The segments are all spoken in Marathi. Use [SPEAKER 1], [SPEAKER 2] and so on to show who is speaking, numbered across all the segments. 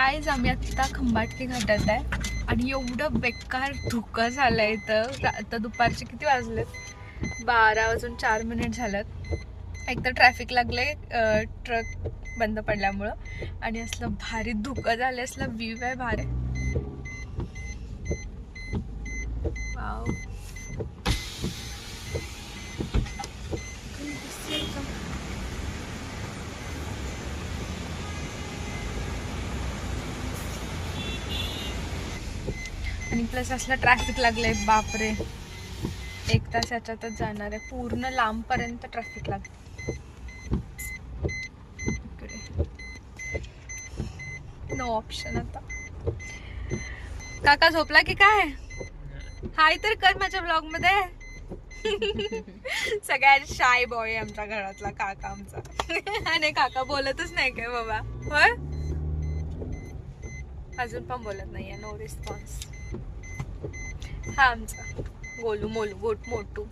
[SPEAKER 1] आज आम्ही आत्ता खंबाटकी घाटात आहे आणि एवढं बेकार धुकं झालंय इथं. आता दुपारचे किती वाजलेत, 12:04 झालेत. एक तर ट्रॅफिक लागले ट्रक बंद पडल्यामुळं, आणि असलं भारी धुकं झालं, असलं व्ह्यू आहे भारी. वाव. आणि प्लस असलं ट्रॅफिक लागलंय, बापरे. 1 तास याच्यातच जाणार आहे, पूर्ण लांब पर्यंत ट्रॅफिक लागलं. नो ऑप्शन आता. काका झोपला की काय? हाय तर कर माझ्या ब्लॉग मध्ये. सगळ्यात शाय बॉय आमच्या घरातला काका आमचा. आणि काका बोलतच नाही काय बाबा? होय, अजून पण बोलत नाहीये. No response. हा आमचा गोलू मोलू गोट मोटू.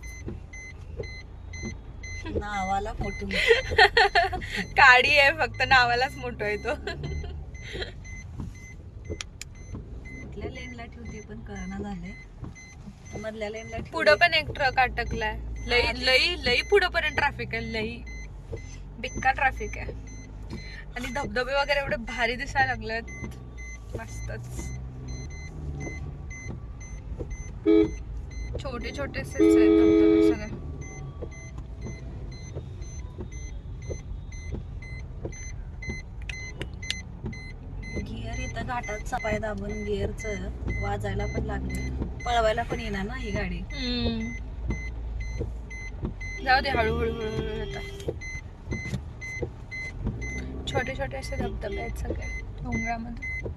[SPEAKER 2] नावाला मोठू.
[SPEAKER 1] काडी आहे, फक्त नावालाच मोठो आहे तो.
[SPEAKER 2] कुठल्या लेनला ठेवते पण कळना झालंय. मधल्या लेनला
[SPEAKER 1] पुढं पण एक ट्रक अटकलाय. लई लई लई पुढं पर्यंत ट्रॅफिक आहे, लई बेकार ट्रॅफिक आहे. आणि धबधबे वगैरे एवढे भारी दिसायला लागलेत, मस्तच. छोटे छोटे धबधबे सगळे.
[SPEAKER 2] गिअर इथं घाटात सपाय दाबून गिअरच वाजायला पण लागले. पळवायला पण येणार ना ही गाडी.
[SPEAKER 1] जाऊ दे, हळूहळू हळूहळू येतात. छोटे छोटे असे धबधबे आहेत सगळे डोंगरामध्ये.